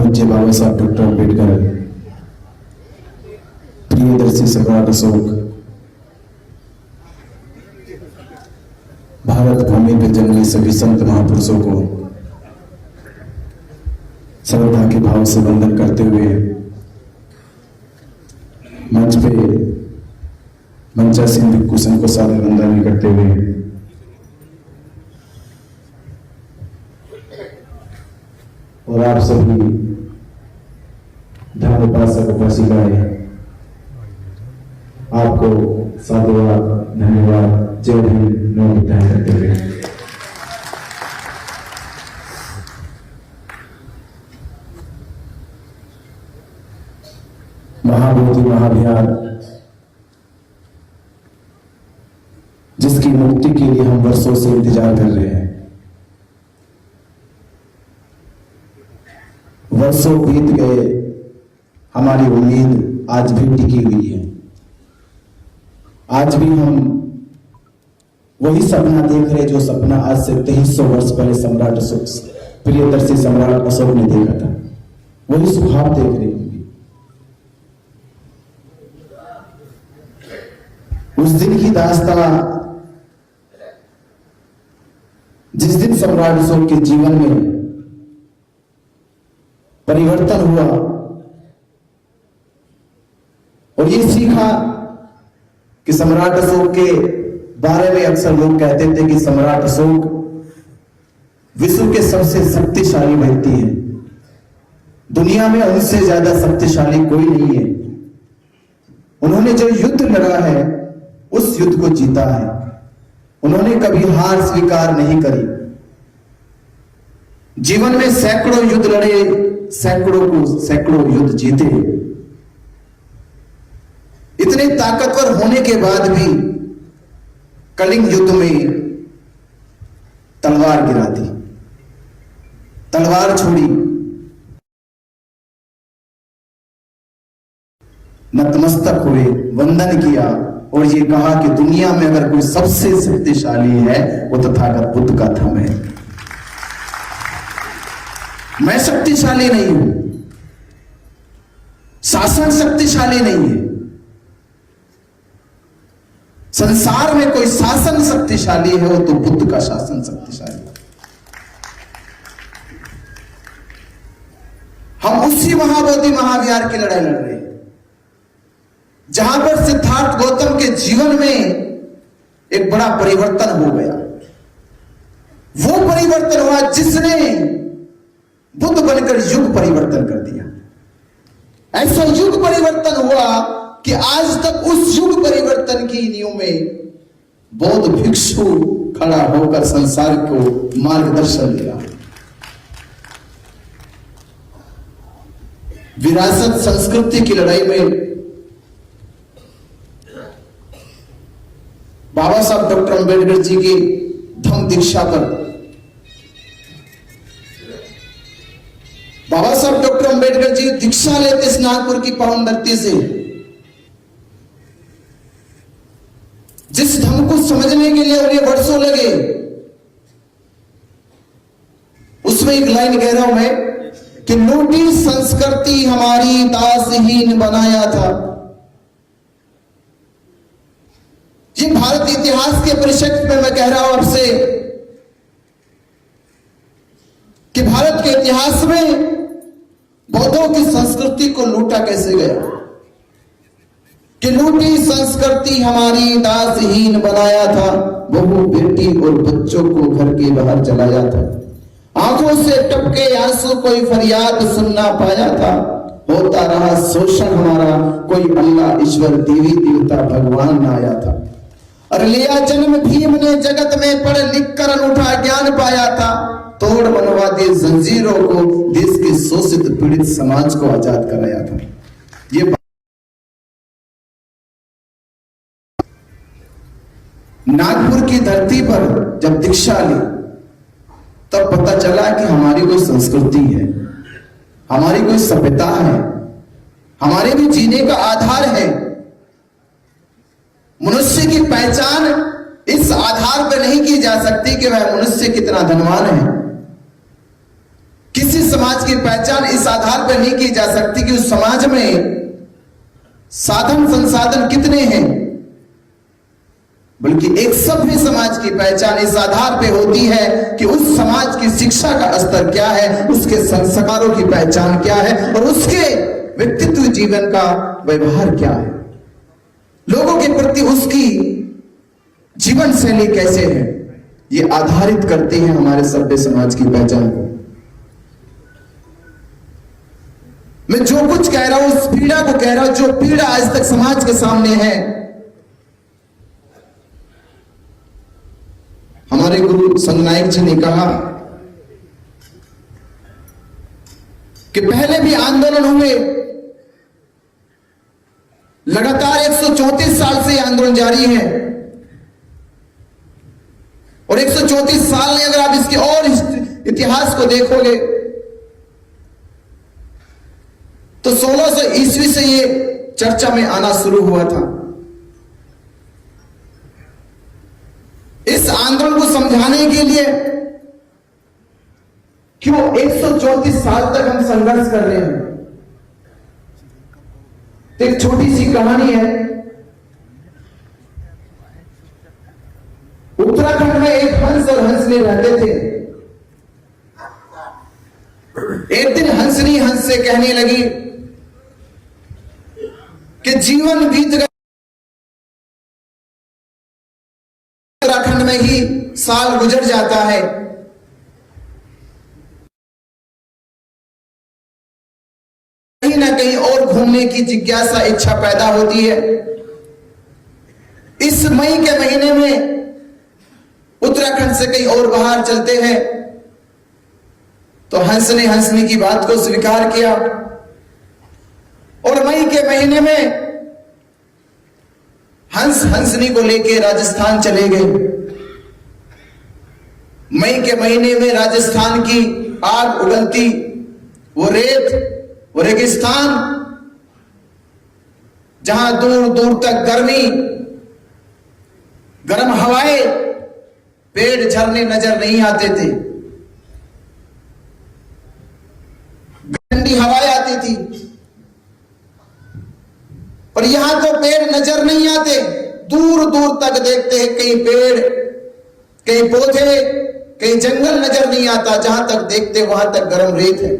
पूज्य बाबा साहब डॉक्टर अम्बेडकर, प्रियदर्शी सम्राट अशोक, भारत भूमि पर जन्मे सभी संत महापुरुषों को श्रद्धा के भाव से वंदन करते हुए मंच पे मंचासीन भिक्षुओं को सादर वंदन करते हुए और आप सभी धर्मोपासक उपासिकाएं, आपको साधुवाद, धन्यवाद, जय हिंद, नमो बुद्धाय करते हुए महाबोधि महाविहार, जिसकी मुक्ति के लिए हम वर्षों से इंतजार कर रहे हैं, वर्षों बीत गए, हमारी उम्मीद आज भी टिकी हुई है। आज भी हम वही सपना देख रहे जो सपना आज से 2300 वर्ष पहले सम्राट अशोक, प्रियदर्शी सम्राट अशोक ने देखा था। वही सुखाव देख रहे होंगे। उस दिन की दास्तां, जिस दिन सम्राट अशोक के जीवन में परिवर्तन हुआ और ये सीखा कि सम्राट अशोक के बारे में अक्सर लोग कहते थे कि सम्राट अशोक विश्व के सबसे शक्तिशाली व्यक्ति हैं, दुनिया में उनसे ज्यादा शक्तिशाली कोई नहीं है। उन्होंने जो युद्ध लड़ा है उस युद्ध को जीता है। उन्होंने कभी हार स्वीकार नहीं करी। जीवन में सैकड़ों युद्ध लड़े, सैकड़ों युद्ध जीते। इतने ताकतवर होने के बाद भी कलिंग युद्ध में तलवार गिरा दी, तलवार छोड़ी, नतमस्तक हुए, वंदन किया और ये कहा कि दुनिया में अगर कोई सबसे शक्तिशाली है वो तथागत बुद्ध का थंब है। मैं शक्तिशाली नहीं हूं, शासन शक्तिशाली नहीं है। संसार में कोई शासन शक्तिशाली है वो तो बुद्ध का शासन शक्तिशाली है। हम उसी महाबोधि महाविहार की लड़ाई लड़ रहे हैं जहां पर सिद्धार्थ गौतम के जीवन में एक बड़ा परिवर्तन हो गया। वो परिवर्तन हुआ जिसने बुद्ध बनकर युग परिवर्तन कर दिया। ऐसा युग परिवर्तन हुआ कि आज तक उस युग परिवर्तन की नींव में बौद्ध भिक्षु खड़ा होकर संसार को मार्गदर्शन दिया। विरासत संस्कृति की लड़ाई में बाबा साहब डॉक्टर अम्बेडकर जी की धम्म दीक्षा पर बाबा साहब डॉक्टर अम्बेडकर जी दीक्षा लेते इस नागपुर की पावन धरती से। जिस धम्म को समझने के लिए उन्हें वर्षों लगे, उसमें एक लाइन कह रहा हूं मैं कि लूटी संस्कृति हमारी दासहीन बनाया था। ये भारत इतिहास के परिप्रेक्ष्य में मैं कह रहा हूं आपसे कि भारत के इतिहास में बौद्धों की संस्कृति को लूटा कैसे गया, कि लूटी संस्कृति हमारी दासहीन बनाया था। बहू बेटी और बच्चों को घर के बाहर जलाया था। आंखों से टपके आंसू, कोई फरियाद सुन ना पाया था। होता रहा शोषण हमारा, कोई अल्लाह ईश्वर देवी देवता भगवान ना आया था। और लिया जन्म भीम ने जगत में, पढ़ लिख कर अनूठा ज्ञान पाया था। तोड़ मनवा दी जंजीरों को, देश के शोषित पीड़ित समाज को आजाद कराया था। ये नागपुर की धरती पर जब दीक्षा ली तब पता चला कि हमारी कोई संस्कृति है, हमारी कोई सभ्यता है, हमारे भी जीने का आधार है। मनुष्य की पहचान इस आधार पर नहीं की जा सकती कि वह मनुष्य कितना धनवान है, किसी समाज की पहचान इस आधार पर नहीं की जा सकती कि उस समाज में साधन संसाधन कितने हैं, बल्कि एक सभ्य समाज की पहचान इस आधार पे होती है कि उस समाज की शिक्षा का स्तर क्या है, उसके संस्कारों की पहचान क्या है और उसके व्यक्तित्व जीवन का व्यवहार क्या है, लोगों के प्रति उसकी जीवन शैली कैसे है, ये आधारित करती है हमारे सभ्य समाज की पहचान को। मैं जो कुछ कह रहा हूं उस पीड़ा को कह रहा हूं, जो पीड़ा आज तक समाज के सामने है। हमारे गुरु संगनायक जी ने कहा कि पहले भी आंदोलन हुए, लगातार 134 साल से आंदोलन जारी है और 134 साल में अगर आप इसके और इतिहास को देखोगे तो 1600 ईस्वी से ये चर्चा में आना शुरू हुआ था। इस आंदोलन को समझाने के लिए क्यों 134 साल तक हम संघर्ष कर रहे हैं, तो एक छोटी सी कहानी है। उत्तराखंड में एक हंस और हंसनी रहते थे। एक दिन हंसनी हंस से कहने लगी कि जीवन बीत गया, उत्तराखंड में ही साल गुजर जाता है, कहीं ना कहीं और घूमने की जिज्ञासा इच्छा पैदा होती है। इस मई के महीने में उत्तराखंड से कहीं और बाहर चलते हैं। तो हंस ने हंसनी की बात को स्वीकार किया और मई के महीने में हंस हंसनी को लेकर राजस्थान चले गए। मई के महीने में राजस्थान की आग उगलती, वो रेत, वो रेगिस्तान, जहां दूर दूर तक गर्मी, गर्म हवाएं, पेड़ झरने नजर नहीं आते थे, ठंडी हवाएं आती थी। और यहां तो पेड़ नजर नहीं आते, दूर दूर तक देखते हैं कहीं पेड़, कहीं पौधे, कहीं जंगल नजर नहीं आता, जहां तक देखते वहां तक गर्म रेत है।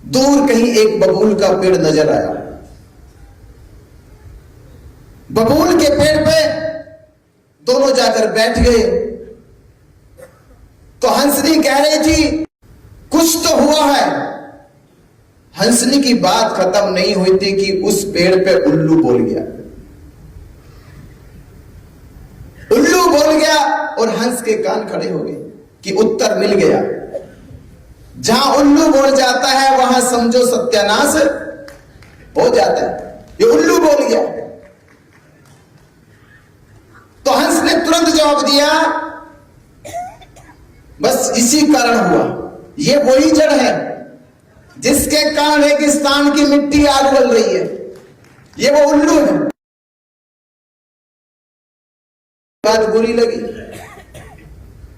दूर कहीं एक बबूल का पेड़ नजर आया। बबूल के पेड़ पे दोनों जाकर बैठ गए। तो हंसनी कह रही थी कुछ तो हुआ है। हंसनी की बात खत्म नहीं हुई थी कि उस पेड़ पे उल्लू बोल गया। उल्लू बोल गया और हंस के कान खड़े हो गए कि उत्तर मिल गया। जहां उल्लू बोल जाता है वहां समझो सत्यानाश हो जाता है। ये उल्लू बोल गया। तो हंस ने तुरंत जवाब दिया, बस इसी कारण हुआ। ये वही जड़ है जिसके कारण रेगिस्तान की मिट्टी आग उगल रही है। ये वो उल्लू है। बात बुरी लगी।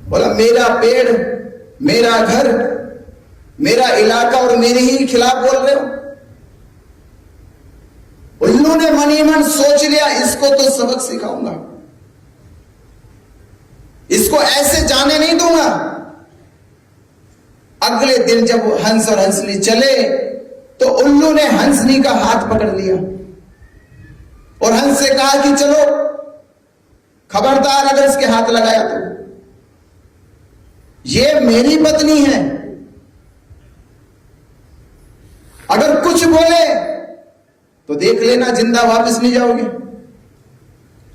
बोला मेरा पेड़, मेरा घर, मेरा इलाका और मेरे ही खिलाफ बोल रहे हो। उल्लू ने मन ही मन सोच लिया इसको तो सबक सिखाऊंगा, इसको ऐसे जाने नहीं दूंगा। अगले दिन जब हंस और हंसनी चले तो उल्लू ने हंसनी का हाथ पकड़ लिया और हंस से कहा कि चलो, खबरदार अगर इसके हाथ लगाया तो, ये मेरी पत्नी है, अगर कुछ बोले तो देख लेना जिंदा वापस नहीं जाओगे।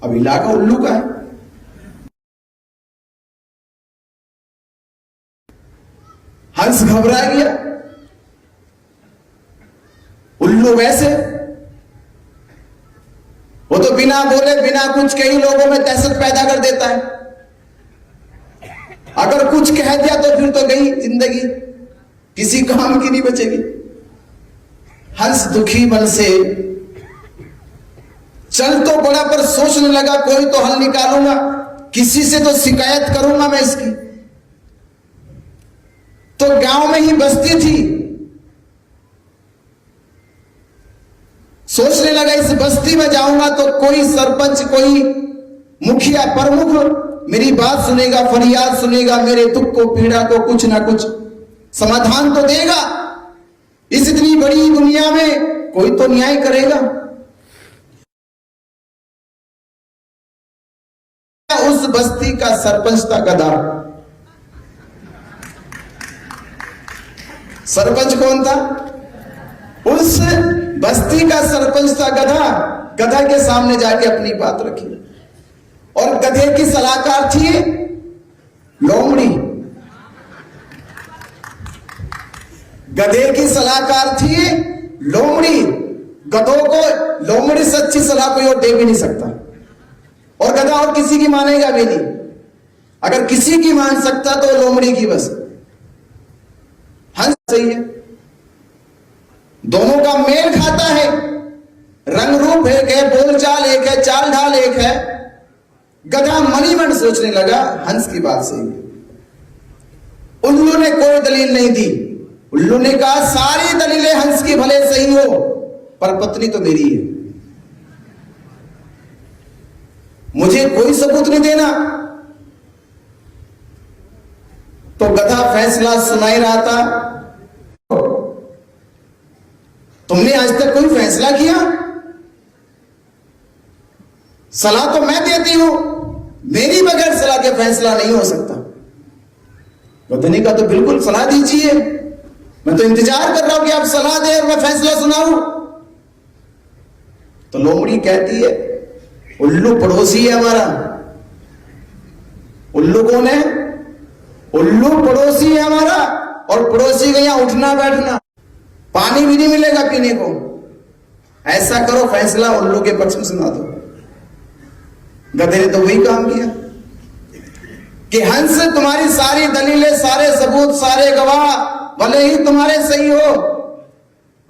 अब इलाका उल्लू का है। हंस घबरा गया। उल्लू वैसे, वो तो बिना बोले बिना कुछ कई लोगों में दहशत पैदा कर देता है। अगर कुछ कह दिया तो फिर तो गई जिंदगी, किसी काम की नहीं बचेगी। हंस दुखी मन से चल तो पड़ा, पर सोचने लगा कोई तो हल निकालूंगा, किसी से तो शिकायत करूंगा मैं इसकी। तो गांव में ही बस्ती थी। सोचने लगा इस बस्ती में जाऊंगा तो कोई सरपंच, कोई मुखिया, प्रमुख मेरी बात सुनेगा, फरियाद सुनेगा, मेरे दुख को, पीड़ा को कुछ ना कुछ समाधान तो देगा। इस इतनी बड़ी दुनिया में कोई तो न्याय करेगा। उस बस्ती का सरपंच था गधा। सरपंच कौन था? उस बस्ती का सरपंच था गधा। गधा के सामने जाके अपनी बात रखी और गधे की सलाहकार थी लोमड़ी। गधे की सलाहकार थी लोमड़ी। गधों को लोमड़ी से अच्छी सलाह कोई और दे भी नहीं सकता, और गधा और किसी की मानेगा भी नहीं। अगर किसी की मान सकता तो लोमड़ी की बस। हंस सही है, दोनों का मेल खाता है, रंग रूप एक है, बोलचाल एक है, चाल ढाल एक है। गधा मनी मन सोचने लगा हंस की बात सही है। उल्लू ने कोई दलील नहीं दी। उल्लू ने कहा सारी दलीलें हंस की भले सही हो, पर पत्नी तो मेरी है, मुझे कोई सबूत नहीं देना। तो गधा फैसला सुनाई रहा था। तुमने आज तक कोई फैसला किया? सलाह तो मैं देती हूं, मेरी बगैर सलाह के फैसला नहीं हो सकता। गधे का तो बिल्कुल सलाह दीजिए, मैं तो इंतजार कर रहा हूं कि आप सलाह दें और मैं फैसला सुनाऊं। तो लोमड़ी कहती है उल्लू पड़ोसी है हमारा। उल्लू कौन है? उल्लू पड़ोसी है हमारा, और पड़ोसी का यहां उठना बैठना, पानी भी नहीं मिलेगा पीने को। ऐसा करो फैसला उल्लू के पक्ष में सुना दो। गधे ने तो वही काम किया कि हंस तुम्हारी सारी दलीलें, सारे सबूत, सारे गवाह भले ही तुम्हारे सही हो,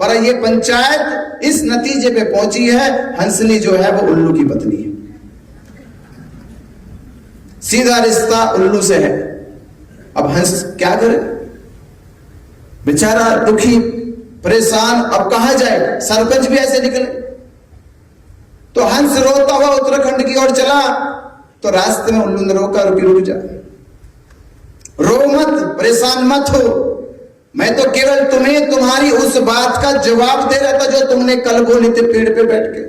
पर यह पंचायत इस नतीजे पे पहुंची है हंसनी जो है वो उल्लू की पत्नी है। सीधा रिश्ता उल्लू से है। अब हंस क्या करे? बेचारा दुखी, परेशान, अब कहां जाए? सरपंच भी ऐसे निकले। तो हंस रोता हुआ उत्तराखंड की ओर चला। तो रास्ते में उल्लू ने रोका, रुक जा, रो मत, परेशान मत हो, मैं तो केवल तुम्हें तुम्हारी उस बात का जवाब दे रहा था जो तुमने कल बोली थी पेड़ पे बैठ के,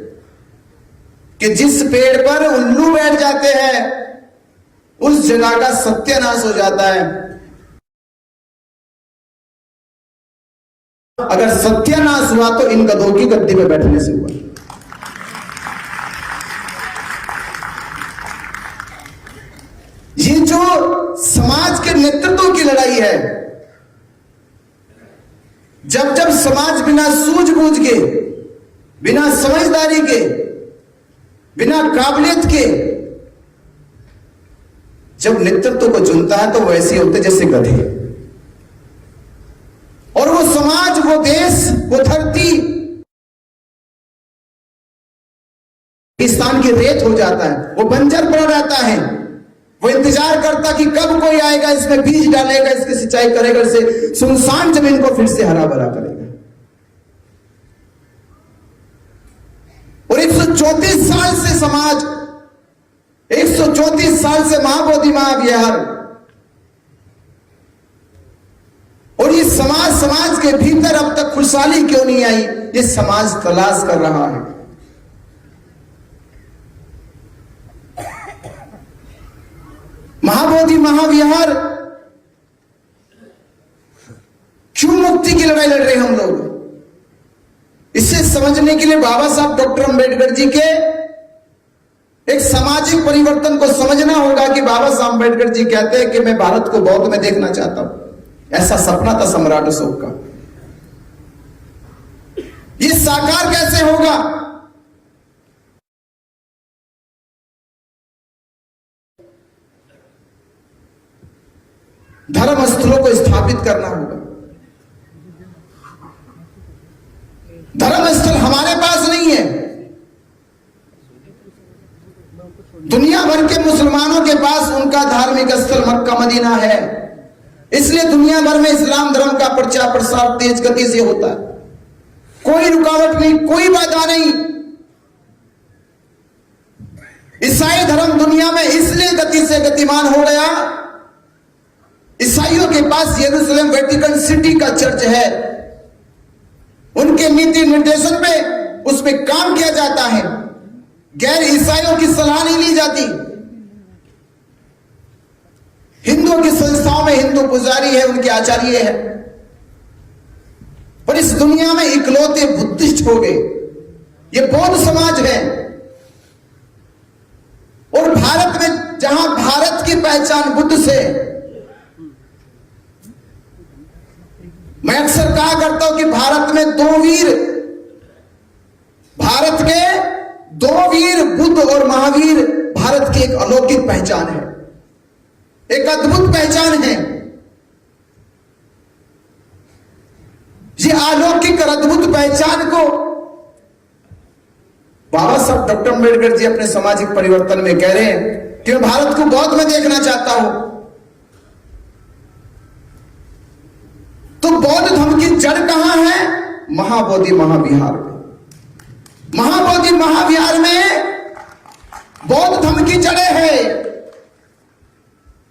कि जिस पेड़ पर उल्लू बैठ जाते हैं उस जगह का सत्यानाश हो जाता है। अगर सत्यानाश हुआ तो इन गधों की गद्दी पे बैठने से हुआ। ये जो समाज के नेतृत्व की लड़ाई है, जब जब समाज बिना सूझबूझ के, बिना समझदारी के, बिना काबिलियत के जब नेतृत्व को चुनता है तो वैसे होते जैसे गधे, और वो समाज, वो देश, वो धरती पाकिस्तान की रेत हो जाता है, वो बंजर पड़ जाता है। वो इंतजार करता कि कब कोई आएगा, इसमें बीज डालेगा, इसकी सिंचाई करेगा, इसे सुनसान जमीन को फिर से हरा भरा करेगा। और 134 साल से समाज, 134 साल से महाबोधि महाविहार, और ये समाज के भीतर अब तक खुशहाली क्यों नहीं आई, ये समाज तलाश कर रहा है। महाबोधि महाविहार क्यों मुक्ति की लड़ाई लड़ रहे हैं हम लोग? इसे समझने के लिए बाबा साहब डॉक्टर अंबेडकर जी के एक सामाजिक परिवर्तन को समझना होगा कि बाबा साहब अंबेडकर जी कहते हैं कि मैं भारत को बौद्ध में देखना चाहता हूं। ऐसा सपना था सम्राट अशोक का। ये साकार कैसे होगा? धर्म स्थलों को स्थापित करना होगा। धर्म स्थल हमारे पास नहीं है, दुनिया भर के मुसलमानों के पास उनका धार्मिक स्थल मक्का मदीना है। इसलिए दुनिया भर में इस्लाम धर्म का प्रचार प्रसार तेज गति से होता है, कोई रुकावट नहीं, कोई बाधा नहीं। ईसाई धर्म दुनिया में इसलिए गति से गतिमान हो गया, ईसाइयों के पास यरूशलेम वेटिकन सिटी का चर्च है, उनके नीति निर्देशन पे उसमें काम किया जाता है, गैर ईसाइयों की सलाह नहीं ली जाती। हिंदुओं की संस्थाओं में हिंदू पुजारी है, उनके आचार्य है, पर इस दुनिया में इकलौते बुद्धिस्ट हो गए, ये बौद्ध समाज है। और भारत में, जहां भारत की पहचान बुद्ध से, मैं अक्सर कहा करता हूं कि भारत में भारत के दो वीर बुद्ध और महावीर भारत की एक अलौकिक पहचान है, एक अद्भुत पहचान है। ये अलौकिक और अद्भुत पहचान को बाबा साहब डॉक्टर अम्बेडकर जी अपने सामाजिक परिवर्तन में कह रहे हैं कि मैं भारत को बौद्ध में देखना चाहता हूं। तो बौद्ध धर्म की जड़ कहां है? महाबोधि महाविहार में। महाबोधि महाविहार में बौद्ध धर्म की जड़ें हैं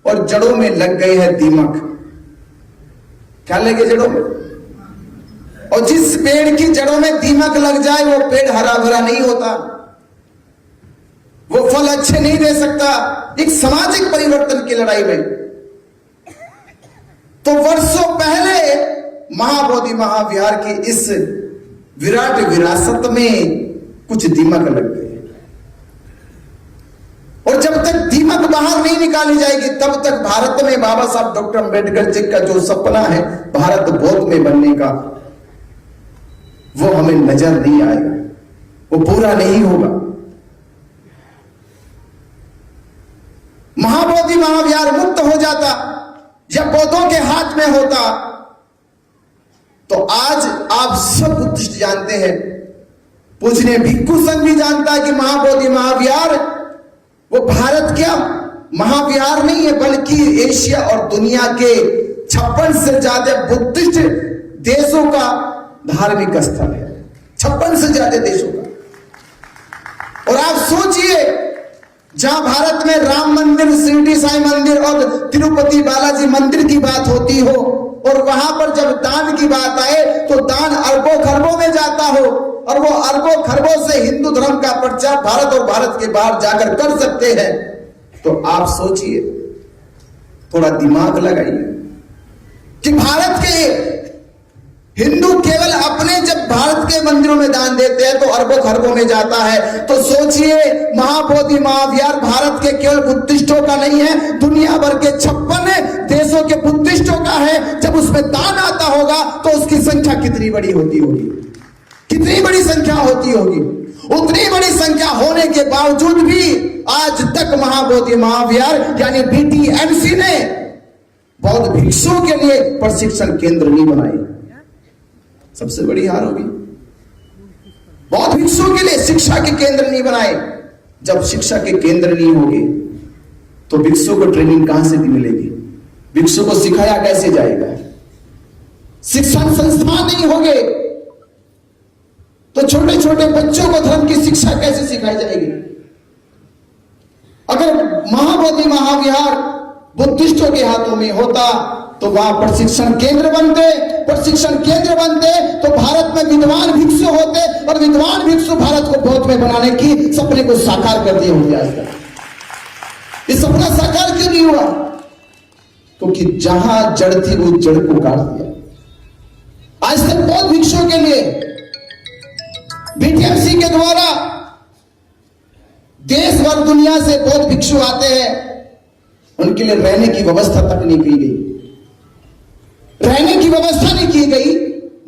और जड़ों में लग गई है दीमक। क्या लगे जड़ों में? और जिस पेड़ की जड़ों में दीमक लग जाए वो पेड़ हरा भरा नहीं होता, वो फल अच्छे नहीं दे सकता। एक सामाजिक परिवर्तन की लड़ाई में तो वर्षों पहले महाबोधि महाविहार की इस विराट विरासत में कुछ दीमक लग गई, और जब तक दीमक बाहर नहीं निकाली जाएगी तब तक भारत में बाबा साहब डॉक्टर अम्बेडकर जी का जो सपना है भारत बौद्ध में बनने का, वो हमें नजर नहीं आएगा, वो पूरा नहीं होगा। महाबोधि महाविहार मुक्त हो जाता या बौद्धों के हाथ में होता तो आज आप सब बुद्धिस्ट जानते हैं, पूजनीय भिक्षु संघ भी जानता है कि महाबोधि महाविहार वो भारत क्या महाविहार नहीं है, बल्कि एशिया और दुनिया के 56 से ज्यादा बुद्धिस्ट देशों का धार्मिक स्थल है, 56 से ज्यादा देशों का। और आप सोचिए, जहां भारत में राम मंदिर, शिरडी साईं मंदिर और तिरुपति बालाजी मंदिर की बात होती हो, और वहां पर जब दान की बात आए तो दान अरबों खरबों में जाता हो, और वो अरबों खरबों से हिंदू धर्म का प्रचार भारत और भारत के बाहर जाकर कर सकते हैं, तो आप सोचिए, थोड़ा दिमाग लगाइए कि भारत के हिंदू केवल अपने जब भारत के मंदिरों में दान देते हैं तो अरबों खरबों में जाता है, तो सोचिए महाबोधि महाविहार भारत के केवल बुद्धिस्टों का नहीं है, दुनिया भर के 56 देशों के बुद्धिस्टों का है। जब उसमें दान आता होगा तो उसकी संख्या कितनी बड़ी होती होगी, कितनी बड़ी संख्या होती होगी। उतनी बड़ी संख्या होने के बावजूद भी आज तक महाबोधि महाविहार यानी बीटीएमसी ने बौद्ध भिक्षुओं के लिए प्रशिक्षण केंद्र नहीं बनाए। सबसे बड़ी हार होगी, बौद्ध भिक्षुओं के लिए शिक्षा के केंद्र नहीं बनाए। जब शिक्षा के केंद्र नहीं होंगे तो भिक्षुओं को ट्रेनिंग कहां से मिलेगी, भिक्षु को सिखाया कैसे जाएगा? शिक्षण संस्थान नहीं होंगे तो छोटे छोटे बच्चों को धर्म की शिक्षा कैसे सिखाई जाएगी? अगर महाबोधि महाविहार बुद्धिस्टों के हाथों में होता तो वहां प्रशिक्षण केंद्र बनते, प्रशिक्षण केंद्र बनते तो भारत में विद्वान भिक्षु होते, और विद्वान भिक्षु भारत को बौद्ध में बनाने की सपने को साकार कर दिए होंगे। आज तक ये सपना साकार क्यों नहीं हुआ? क्योंकि जहां जड़ थी वो जड़ को काट दिया। आज तक बौद्ध भिक्षुओं के लिए बीटीएमसी के द्वारा देश भर दुनिया से बौद्ध भिक्षु आते हैं, उनके लिए रहने की व्यवस्था तक नहीं की गई, रहने की व्यवस्था नहीं की गई,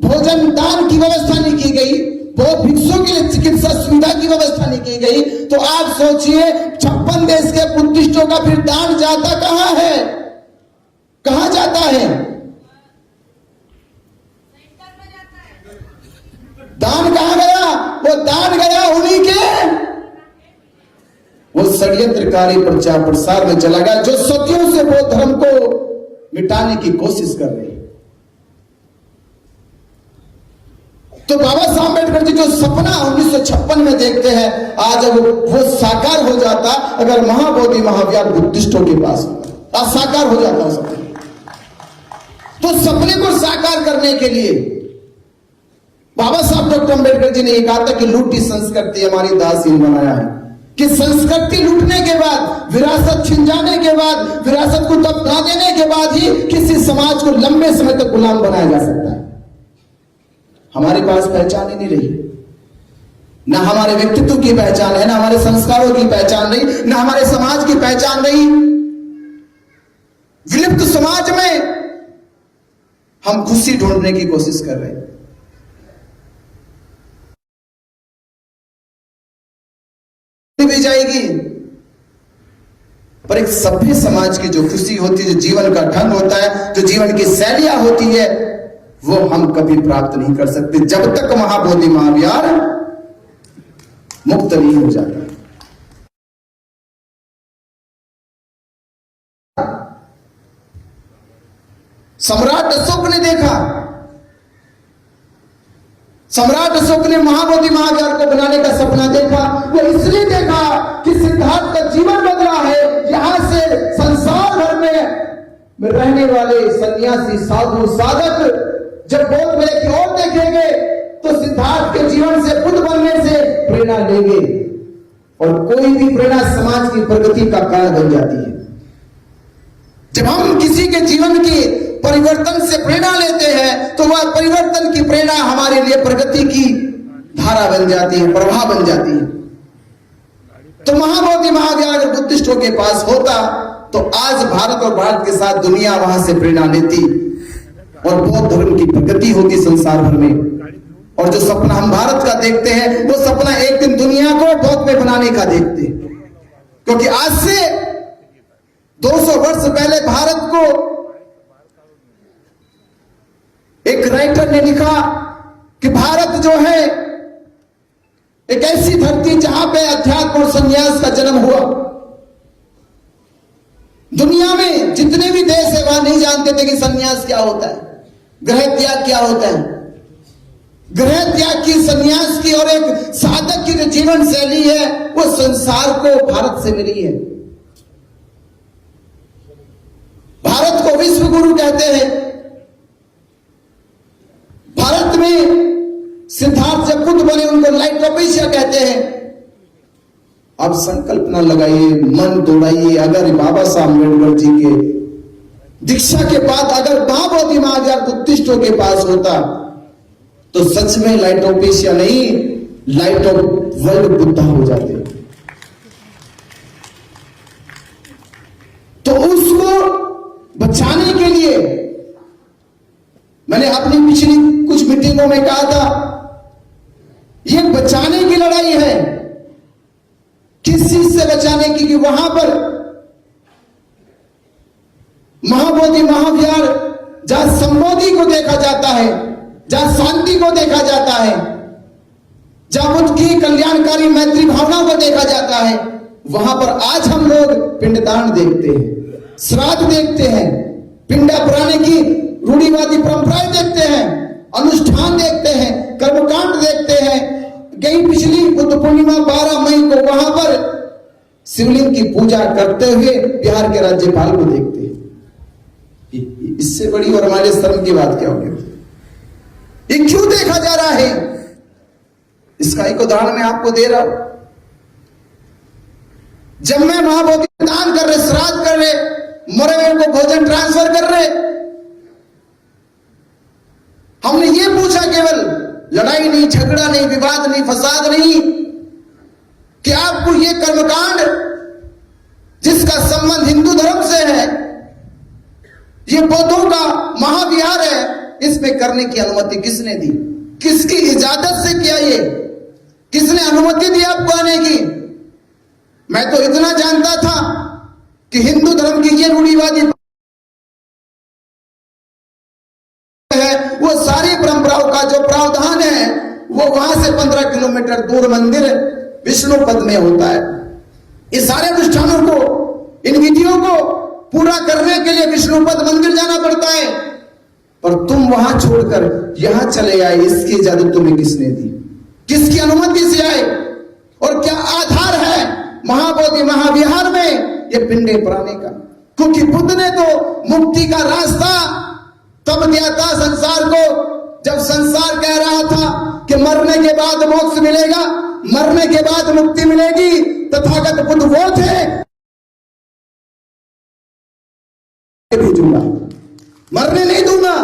भोजन दान की व्यवस्था नहीं की गई, बौद्ध भिक्षुओं के लिए चिकित्सा सुविधा की व्यवस्था नहीं की गई। तो आप सोचिए 56 देश के बुद्धिस्टों का फिर दान जाता कहां है, कहां जाता है? दान कहां गया? वो दान गया उन्हीं के वो षड्यंत्रकारी प्रचार प्रसार में चला गया, जो सदियों से बौद्ध धर्म को मिटाने की कोशिश कर रहे हैं। तो बाबा साहब अम्बेडकर जी जो सपना 1956 में देखते हैं, आज वो साकार हो जाता अगर महाबोधि महाविहार बुद्धिस्टों के पास होता, आज साकार हो जाता सपना। तो सपने को साकार करने के लिए बाबा साहब डॉक्टर अम्बेडकर जी ने ये कहा था कि लूटी संस्कृति हमारी दासहीन बनाया है, कि संस्कृति लूटने के बाद, विरासत छिन जाने के बाद, विरासत को दबा देने के बाद ही किसी समाज को लंबे समय तक गुलाम बनाया जा सकता है। हमारे पास पहचान ही नहीं रही, ना हमारे व्यक्तित्व की पहचान है, ना हमारे संस्कारों की पहचान रही, ना हमारे समाज की पहचान रही। विलुप्त समाज में हम खुशी ढूंढने की कोशिश कर रहे हैं। भी जाएगी, पर एक सभ्य समाज की जो खुशी होती है, जो जीवन का ढंग होता है, जो जीवन की शैलियां होती है, वो हम कभी प्राप्त नहीं कर सकते जब तक महाबोधि महाविहार मुक्त नहीं हो जाता। सम्राट अशोक ने देखा, सम्राट अशोक ने महाबोधि महाविहार को बनाने का सपना देखा। वो इसलिए देखा कि सिद्धार्थ का जीवन बदला है। यहां से संसार भर में रहने वाले सन्यासी, साधु, साधक जब बोध मेले की ओर देखेंगे तो सिद्धार्थ के जीवन से, बुद्ध बनने से प्रेरणा लेंगे, और कोई भी प्रेरणा समाज की प्रगति का कारण बन जाती है। जब हम किसी के जीवन की परिवर्तन से प्रेरणा लेते हैं तो वह परिवर्तन की प्रेरणा हमारे लिए प्रगति की धारा बन जाती है, प्रवाह बन जाती है। तो महाबोधि महाविहार अगर बुद्धिस्टों के पास होता तो आज भारत और भारत के साथ दुनिया वहां से प्रेरणा लेती और बौद्ध धर्म की प्रगति होती संसार भर में। और जो सपना हम भारत का देखते हैं, वो सपना एक दिन दुनिया को बौद्ध में बनाने का देखते हैं। क्योंकि आज से 200 वर्ष पहले भारत को एक राइटर ने लिखा कि भारत जो है एक ऐसी धरती जहां पे अध्यात्म और संन्यास का जन्म हुआ। दुनिया में जितने भी देश है वहां नहीं जानते थे कि संन्यास क्या होता है, ग्रह त्याग क्या होता है। ग्रह त्याग की, संन्यास की और एक साधक की जो जीवन शैली है वो संसार को भारत से मिली है। भारत को विश्व गुरु कहते हैं। भारत में सिद्धार्थ जब बुद्ध बने उनको लाइट ऑफ एशिया कहते हैं। अब संकल्प न लगाइए, मन तोड़ाइए, अगर बाबा साहब अम्बेडकर जी के दीक्षा के बाद अगर महाबोधि महाविहार बुद्धिस्टों के पास होता तो सच में लाइट ऑफ एशिया नहीं, लाइट ऑफ वर्ल्ड बुद्धा हो जाते। तो उसको बचाने के लिए मैंने अपनी पिछली कुछ मीटिंगों में कहा था, यह बचाने की लड़ाई है। किस चीज से बचाने की? कि वहां पर महाबोधि महाविहार जहां संबोधि को देखा जाता है, जहां शांति को देखा जाता है, जहां बुद्ध की कल्याणकारी मैत्री भावना को देखा जाता है, वहां पर आज हम लोग पिंडदान देखते हैं, श्राद्ध देखते हैं, पिंडा पुराने की रूढ़िवादी परंपराएं देखते हैं, अनुष्ठान देखते हैं, कर्मकांड देखते हैं। गई पिछली बुद्ध पूर्णिमा 12 मई को वहां पर शिवलिंग की पूजा करते हुए बिहार के राज्यपाल को देखते हैं। इससे बड़ी और हमारे शर्म की बात क्या होगी? ये क्यों देखा जा रहा है? इसका एक उदाहरण मैं आपको दे रहा हूं। जब मैं महाबोधि दान कर रहे, श्राद्ध कर रहे, मरे हुए को भोजन ट्रांसफर कर रहे, हमने ये पूछा, केवल लड़ाई नहीं, झगड़ा नहीं, विवाद नहीं, फसाद नहीं, कि आपको ये कर्मकांड जिसका संबंध हिंदू धर्म से है, ये बौद्धों का महाविहार है, इसमें करने की अनुमति किसने दी? किसकी इजाजत से किया? ये किसने अनुमति दी आपको आने की? मैं तो इतना जानता था कि हिंदू धर्म की ये रूढ़िवादी है, वो सारी परंपराओं का जो प्रावधान है वो वहां से 15 किलोमीटर दूर मंदिर विष्णु पद में होता है। इस सारे अनुष्ठानों को, इन विधियों को पूरा करने के लिए विष्णुपद मंदिर जाना पड़ता है, पर तुम वहां छोड़कर यहां चले आए। इसकी इजाजत तुम्हें किसने दी? किसकी अनुमति से आए? और क्या आधार है महाबोधि महाविहार में ये पिंडे पुराने का? क्योंकि बुद्ध ने तो मुक्ति का रास्ता तब दिया था संसार को, जब संसार कह रहा था कि मरने के बाद मोक्ष मिलेगा, मरने के बाद मुक्ति मिलेगी। तथागत बुद्ध वो थे, भेजूंगा, मरने नहीं दूंगा,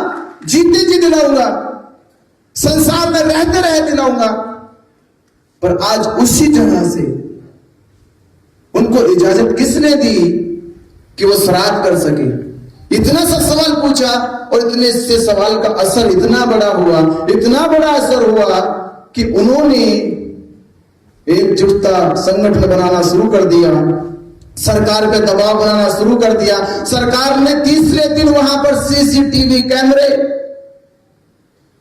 जीते जी दिलाऊंगा, संसार में रहते रहे दिलाऊंगा। पर आज उसी जगह से उनको इजाजत किसने दी कि वो श्राद्ध कर सके? इतना सा सवाल पूछा और इतने से सवाल का असर इतना बड़ा हुआ, इतना बड़ा असर हुआ कि उन्होंने एकजुटता संगठन बनाना शुरू कर दिया, सरकार पे दबाव बनाना शुरू कर दिया। सरकार ने तीसरे दिन वहां पर सीसीटीवी कैमरे,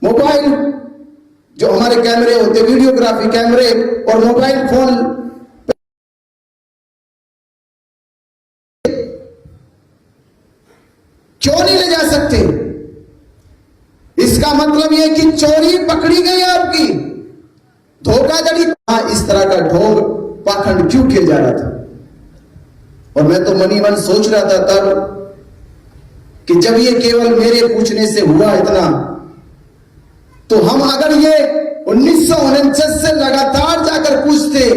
मोबाइल जो हमारे कैमरे होते, वीडियोग्राफी कैमरे और मोबाइल फोन क्यों नहीं ले जा सकते? इसका मतलब यह कि चोरी पकड़ी गई आपकी, धोखाधड़ी। इस तरह का ढोंग पाखंड क्यों किया जा रहा था? और मैं तो मनी मन सोच रहा था तब कि जब ये केवल मेरे पूछने से हुआ इतना, तो हम अगर ये 1949 से लगातार जाकर पूछते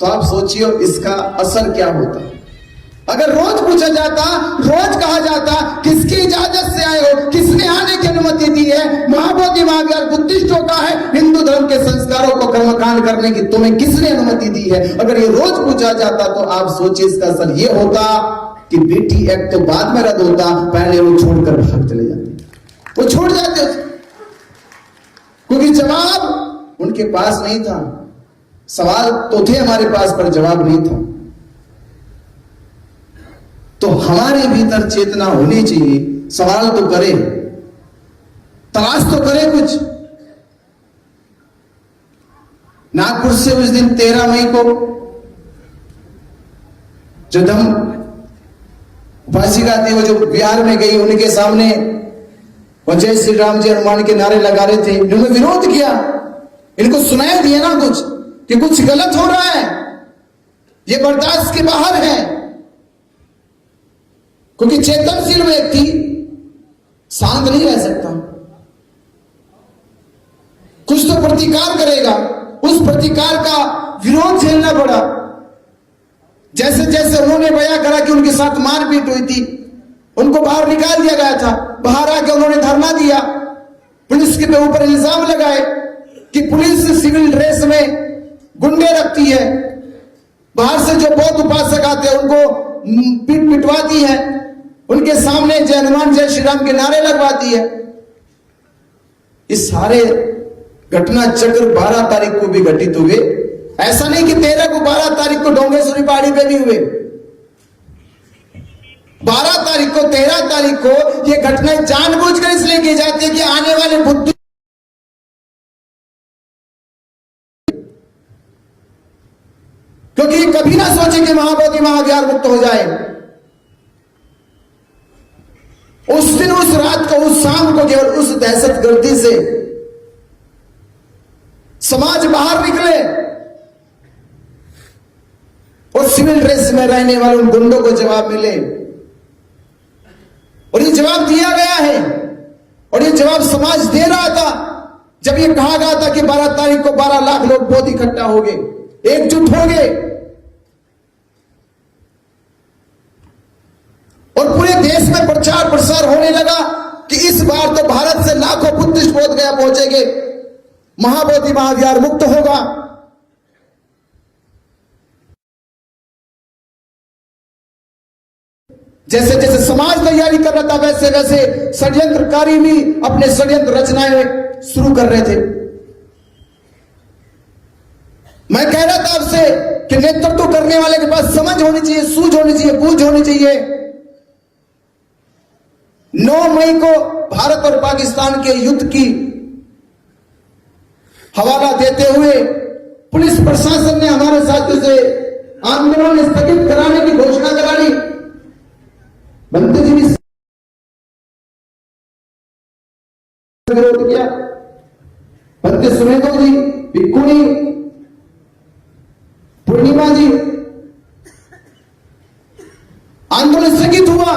तो आप सोचिए इसका असर क्या होता। अगर रोज पूछा जाता, रोज कहा जाता किसकी इजाजत से आए हो, किसने आने की अनुमति दी है, महाबोधि महाविहार बुद्धिस्टों का है, हिंदू धर्म के संस्कारों को कर्मकांड करने की तुम्हें किसने अनुमति दी है, अगर ये रोज पूछा जाता तो आप सोचिए इसका असर ये होता कि बेटी एक्ट तो बाद में रद्द होता, पहले वो छोड़कर भाग चले जाते, वो छोड़ जाते, क्योंकि जवाब उनके पास नहीं था। सवाल तो थे हमारे पास पर जवाब नहीं था। तो हमारे भीतर चेतना होनी चाहिए, सवाल तो करे, तलाश तो करे कुछ। नागपुर से उस दिन 13 मई को जो दम उपासिका थी, वो जो बिहार में गई, उनके सामने वो जय श्री राम जय हनुमान के नारे लगा रहे थे, इन्होंने विरोध किया, इनको सुनाई दिया ना कुछ कि कुछ गलत हो रहा है, ये बर्दाश्त के बाहर है। क्योंकि चेतनशील व्यक्ति शांत नहीं रह सकता, कुछ तो प्रतिकार करेगा, उस प्रतिकार का विरोध झेलना पड़ा। जैसे जैसे उन्होंने बयां करा कि उनके साथ मारपीट हुई थी, उनको बाहर निकाल दिया गया था, बाहर आके उन्होंने धरना दिया, पुलिस के ऊपर इल्जाम लगाए कि पुलिस सिविल ड्रेस में गुंडे रखती है, बाहर से जो बौद्ध उपासक आते हैं उनको पिटवाती है, उनके सामने जय हनुमान जय श्री राम के नारे लगवाती है। इस सारे घटना चक्र 12 तारीख को भी घटित हुए। ऐसा नहीं कि 13 को 12 तारीख को डोंगेश्वरी पहाड़ी पे भी हुए, 12 तारीख को 13 तारीख को ये घटनाएं जानबूझकर इसलिए की जाती है कि आने वाले बुद्ध क्योंकि कभी ना सोचे कि महाबोधि महाविहार मुक्त हो जाए। उस दिन, उस रात को, उस शाम को केवल उस दहशतगर्दी से समाज बाहर निकले और सिविल ड्रेस में रहने वाले उन गुंडों को जवाब मिले। और ये जवाब दिया गया है, और ये जवाब समाज दे रहा था जब ये कहा गया था कि 12 तारीख को 12 लाख लोग बौद्ध इकट्ठा हो गए, एकजुट हो गए, और पूरे देश में प्रचार प्रसार होने लगा कि इस बार तो भारत से लाखों बुद्धिस्ट बोध गया पहुंचेंगे, महाबोधि महाविहार मुक्त होगा। जैसे जैसे समाज तैयारी कर रहा था, वैसे वैसे षड्यंत्रकारी भी अपने षड्यंत्र रचनाएं शुरू कर रहे थे। मैं कह रहा था आपसे कि नेतृत्व करने वाले के पास समझ होनी चाहिए, सूझ होनी चाहिए, बूझ होनी चाहिए। 9 मई को भारत और पाकिस्तान के युद्ध की हवाला देते हुए पुलिस प्रशासन ने हमारे साथियों से आंदोलन स्थगित कराने की घोषणा करा ली। बनते जी भी विरोध किया, बनते सुमेधो जी, भिक्खुनी, पूर्णिमा जी, आंदोलन स्थगित हुआ।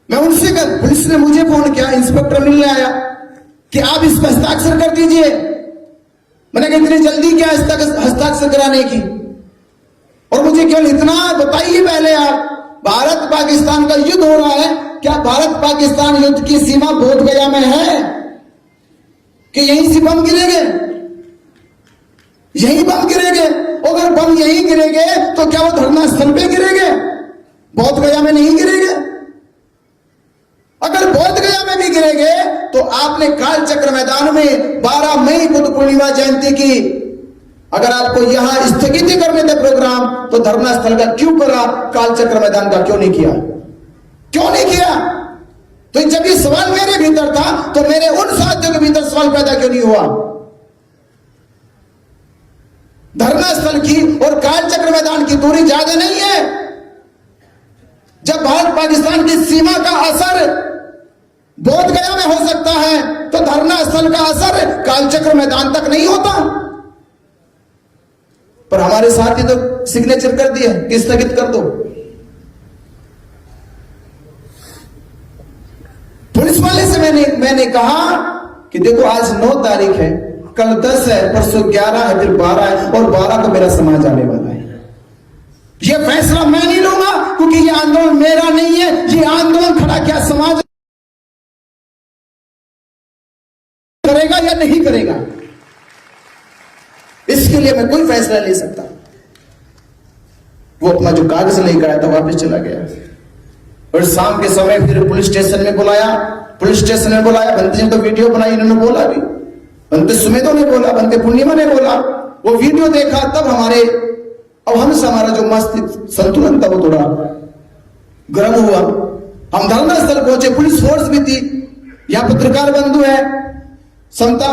मैं उनसे कहा, पुलिस ने मुझे फोन किया, इंस्पेक्टर मिलने आया कि आप इस पर हस्ताक्षर कर दीजिए। मैंने कहा इतनी जल्दी क्या हस्ताक्षर कराने की, और मुझे केवल इतना बताइए पहले आप, भारत पाकिस्तान का युद्ध हो रहा है, क्या भारत पाकिस्तान युद्ध की सीमा बोध गया में है कि यहीं से बम गिरेंगे, यहीं बम गिरेंगे? अगर बम यहीं गिरेंगे तो क्या वो धरना स्थल पे गिरेंगे, बोध गया में नहीं गिरेंगे? अगर बोध गया में भी गिरेंगे तो आपने काल चक्र मैदान में 12 मई बुद्ध पूर्णिमा जयंती की, अगर आपको यहां स्थगित करने थे प्रोग्राम, तो धरना स्थल का क्यों करा, काल चक्र मैदान का क्यों नहीं किया? क्यों नहीं किया? तो जब ये सवाल मेरे भीतर था तो मेरे उन साथियों के भीतर सवाल पैदा क्यों नहीं हुआ? धरना स्थल की और काल चक्र मैदान की दूरी ज्यादा नहीं है। जब भारत पाकिस्तान की सीमा का असर बोध गया में हो सकता है, तो धरना स्थल का असर काल चक्र मैदान तक नहीं होता। पर हमारे साथी तो सिग्नेचर कर दिया कि स्थगित कर दो। पुलिस वाले से मैंने कहा कि देखो आज 9 तारीख है, कल 10 है, परसों 11 है, फिर 12 है, और 12 को मेरा समाज आने वाला है। ये फैसला मैं नहीं लूंगा, क्योंकि ये आंदोलन मेरा नहीं है। ये आंदोलन खड़ा क्या समाज करेगा या नहीं करेगा, इसके लिए मैं कोई फैसला ले सकता। वो अपना जो कागज लेकर आया था वापस चला गया, और शाम के समय फिर पुलिस स्टेशन में बुलाया। बनते ने तो वीडियो बनाई, इन्होंने बोला भी, बनते सुमेधो ने बोला, बनते पूर्णिमा ने बोला, वो वीडियो देखा, तब हमारा जो मस्त संतुलन था वो थोड़ा गर्म हुआ। हम धरना स्थल पहुंचे, पुलिस फोर्स भी थी, यहां पत्रकार बंधु है, समता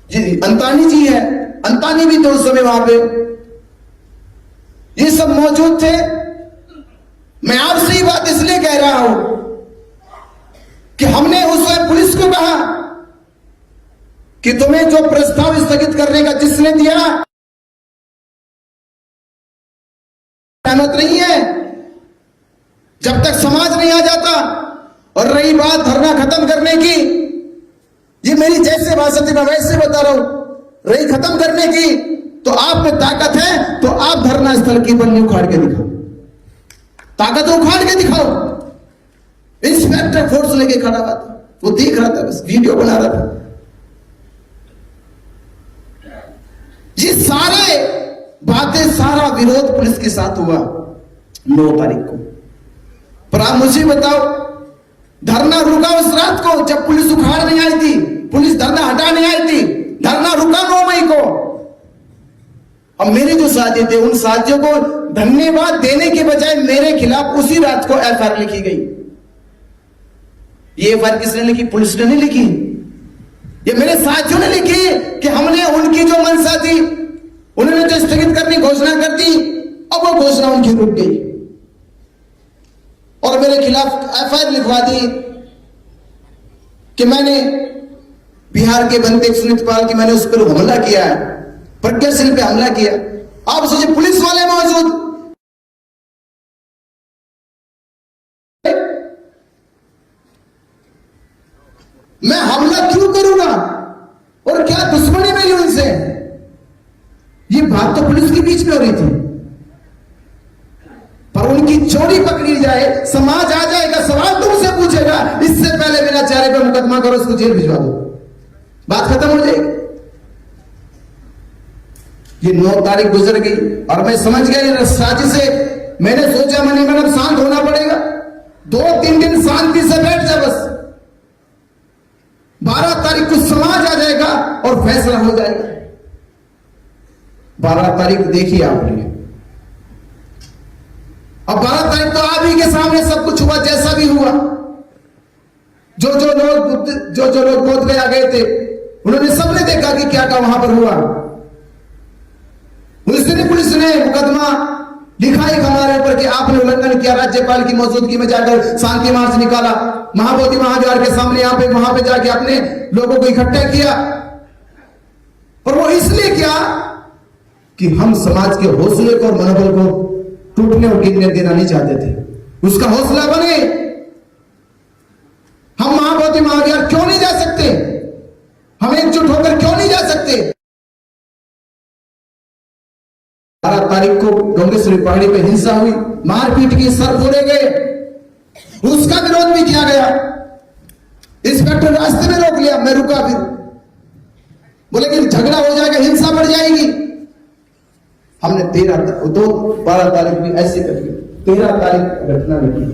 जी, अंतानी जी है, अंतानी भी थे उस समय वहां पे, ये सब मौजूद थे। मैं आपसे ही बात इसलिए कह रहा हूं कि हमने उस समय पुलिस को कहा कि तुम्हें जो प्रस्ताव स्थगित करने का जिसने दिया सहमत नहीं है, जब तक समाज नहीं आ जाता। और रही बात धरना खत्म करने की, ये मेरी जैसे भाषा थी मैं वैसे बता रहा हूं, रही खत्म करने की, तो आप में ताकत है तो आप धरना स्थल की बल्ली उखाड़ के दिखाओ, ताकत उखाड़ के दिखाओ। इंस्पेक्टर फोर्स लेके खड़ा हुआ था, वो देख रहा था, बस वीडियो बना रहा था। ये सारे बातें, सारा विरोध पुलिस के साथ हुआ 9 तारीख को। पर आप मुझे बताओ, धरना रुका उस रात को जब पुलिस उखाड़ नहीं आई थी, पुलिस धरना हटा नहीं आई थी, धरना रुका 9 मई को। अब मेरे जो साथी थे, उन साथियों को धन्यवाद देने के बजाय मेरे खिलाफ उसी रात को एफआईआर लिखी गई। ये एफआईआर किसने लिखी? पुलिस ने नहीं लिखी, ये मेरे साथियों ने लिखी कि हमने उनकी जो मंशा थी, उन्होंने जो स्थगित करने की घोषणा कर दी, अब वो घोषणा उनकी रुक गई और मेरे खिलाफ एफआईआर लिखवा दी कि मैंने बिहार के बनते सुनीतपाल की मैंने उस पर हमला किया है, प्रज्ञाशील पे हमला किया। आप सोचिए, पुलिस वाले मौजूद, मैं हमला क्यों करूंगा और क्या दुश्मनी मेरी उनसे? ये बात तो पुलिस के बीच में हो रही थी, पर उनकी चोरी पकड़ी जाए, समाज आ जाएगा, सवाल तुमसे पूछेगा, इससे पहले बिना चेहरे पर मुकदमा करो, उसको जेल भिजवा दो, बात खत्म हो जाएगी। ये 9 तारीख गुजर गई और मैं समझ गया ये साजिश से। मैंने सोचा मैंने शांत होना पड़ेगा, 2-3 दिन शांति से बैठ जा, बस 12 तारीख को समाज आ जाएगा और फैसला हो जाएगा। 12 तारीख देखिए आपने, अब 12 तारीख तो आप ही के सामने सब कुछ हुआ, जैसा भी हुआ। जो लोग बोध गया गए थे, उन्होंने सबने देखा कि क्या क्या वहां पर हुआ। पुलिस ने मुकदमा लिखा एक हमारे ऊपर कि भाई आपने उल्लंघन किया, राज्यपाल की मौजूदगी में जाकर शांति मार्च निकाला, महाबोधि महाद्वार के सामने यहाँ पे वहां पे जाके अपने लोगों को इकट्ठा किया, और वो इसलिए किया कि हम समाज के हौसले को और मनोबल को टूटने और गिरने देना नहीं चाहते थे, उसका हौसला बने। हम महाबोधि महाद्वार क्यों नहीं जा सकते, हम एकजुट होकर क्यों नहीं जा सकते। 12 तारीख को डोंगेश्वरी पहाड़ी पे हिंसा हुई, मारपीट की, सर फोड़े गए, उसका विरोध भी किया गया। इंस्पेक्टर रास्ते में रोक लिया, मैं रुका, फिर बोले कि झगड़ा हो जाएगा, हिंसा बढ़ जाएगी। हमने 12 तारीख भी ऐसे कर दी, 13 तारीख घटना घटी।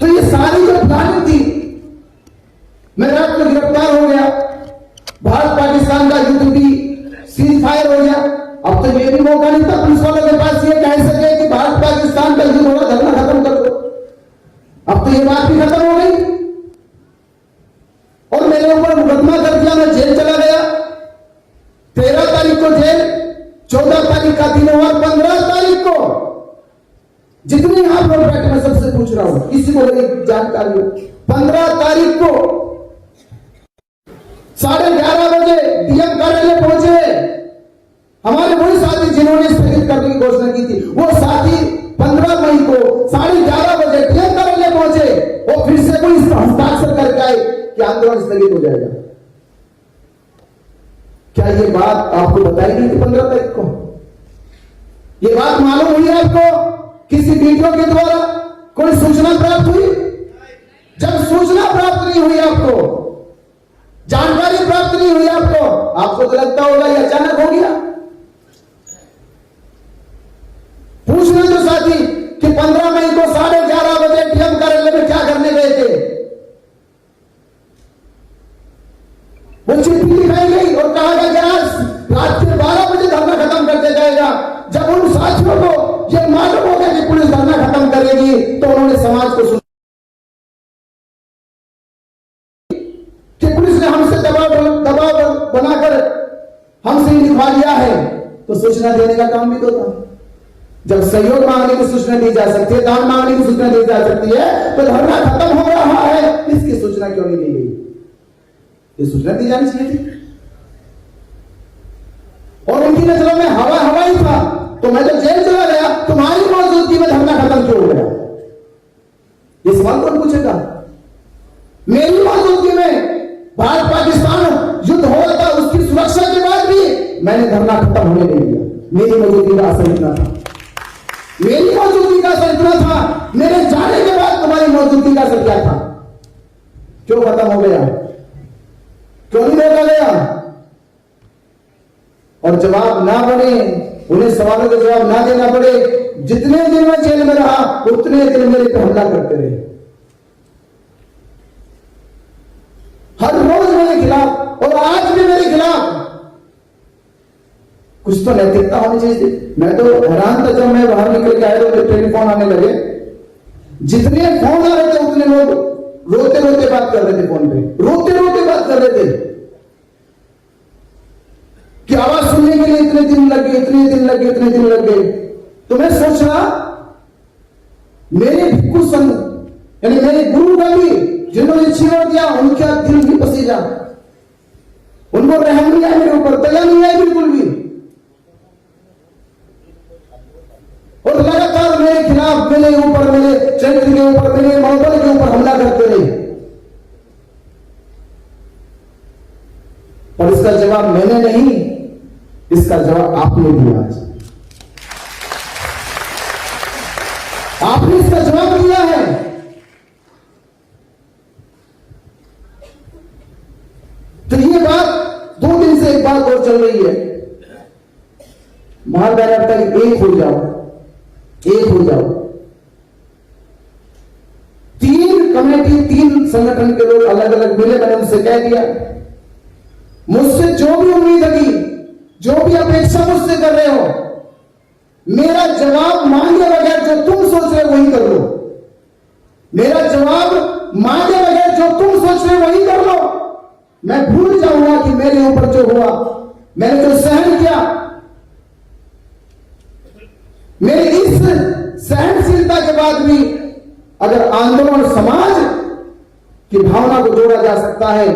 तो ये सारी जो प्लानिंग थी, मैं रात को गिरफ्तार हो गया, भारत पाकिस्तान का युद्ध भी सीज फायर हो गया। अब तो ये भी मौका नहीं था पुलिस वालों के पास ये कह सके कि भारत पाकिस्तान का युद्ध होगा, धरना खत्म कर दो। अब तो ये बात भी खत्म हो गई और मेरे ऊपर मुकदमा कर दिया, मैं जेल चला गया। 13 तारीख को जेल, 14 तारीख का दिन हुआ, 15 तारीख को जितने यहां लोग बैठे, मैं सबसे पूछ रहा हूं, किसी को मेरी जानकारी हो, 15 तारीख को 11:30 बजे डीएम कार्यालय पहुंचे हमारे वही साथी जिन्होंने स्थगित करने की घोषणा की थी। वो साथी 15 मई को 11:30 बजे डीएम कार्यालय पहुंचे और फिर से कोई हस्ताक्षर करके आए कि आंदोलन स्थगित हो जाएगा। क्या ये बात आपको बताई गई थी 15 तारीख को? ये बात मालूम हुई आपको किसी वीडियो के द्वारा? कोई सूचना प्राप्त हुई? जब सूचना प्राप्त नहीं हुई, आपको जानकारी प्राप्त नहीं हुई, आपको तो लगता होगा ये अचानक हो गया। पूछना तो साथी कि 15 मई को 11:30 बजे डीएम कार्यालय में क्या करने गए थे? वो चिट्ठी लिखाई गई और कहा गया कि आज रात के 12 बजे धरना खत्म कर दिया जाएगा। जब उन साथियों को यह मालूम हो गया कि पुलिस धरना खत्म करेगी, तो उन्होंने समाज को कि पुलिस ने हमसे दबाव बनाकर हमसे लिखवा लिया है, तो सूचना देने का काम भी तो था। जब सहयोग मांगने की सूचना दी जा सकती है, दान मांगने की सूचना दी जा सकती है, तो धरना खत्म हो रहा है, इसकी सूचना क्यों नहीं दी गई? ये सूचना दी जानी चाहिए थी। और उनकी नजरों में हवा ही था। तो मैं जब जेल चला गया, तुम्हारी मौजूदगी में धरना खत्म क्यों हो गया? ये सवाल कौन पूछेगा? मेरी मौजूदगी में भारत पाकिस्तान युद्ध हो रहा था, उसकी सुरक्षा के बाद भी मैंने धरना खत्म होने नहीं दिया। मेरी मौजूदगी का असर इतना था, मेरी मौजूदगी का असर इतना था। मेरे जाने के बाद तुम्हारी मौजूदगी का असर क्या था? क्यों खत्म हो गया? क्यों नहीं रोका गया? और जवाब ना बने, उन्हें सवालों के जवाब ना देना पड़े। जितने दिन मैं जेल में रहा, उतने दिन मेरे पे हमला करते रहे, हर रोज मेरे खिलाफ, और आज भी मेरे खिलाफ। कुछ तो नैतिकता होनी चाहिए। मैं तो हैरान था जब मैं बाहर निकल के आया तो टेलीफोन आने लगे। जितने फोन आ रहे थे उतने लोग रोते रोते बात कर रहे थे, फोन पे रोते रोते बात कर रहे थे कि आवाज सुनने के लिए इतने दिन लग गए, इतने दिन लग गए, इतने दिन लग गए। तो मैं सोच रहा, मेरे भिक्खु संघ यानी मेरे गुरु का भी जिन्होंने छीन दिया, उनका दिल भी पसीजा, उनको रहम नहीं आया, मेरे ऊपर दया नहीं आई बिल्कुल भी। और लगातार मेरे खिलाफ, मेरे ऊपर, मेरे चरित्र के ऊपर, मेरे मनोबल के ऊपर हमला करते रहे। और इसका जवाब मैंने नहीं, इसका जवाब आपने दिया। आज आपने इसका जवाब दिया है। तो ये बात 2 दिन से एक बात और चल रही है, महाराज तक एक हो जाओ, एक हो जाओ। 3 कमेटी, 3 संगठन के लोग अलग अलग मिले। मैंने उनसे कह दिया, मुझसे जो भी उम्मीद लगी, जो भी अपेक्षा मुझसे कर रहे हो, मेरा जवाब मांगे बगैर जो तुम सोच रहे हो वही कर लो। मेरा जवाब मांगे बगैर जो तुम सोच रहे हो वही कर लो। मैं भूल जाऊंगा कि मेरे ऊपर जो हुआ, मैंने जो सहन किया, मेरी इस सहनशीलता के बाद भी अगर आंदोलन समाज की भावना को जोड़ा जा सकता है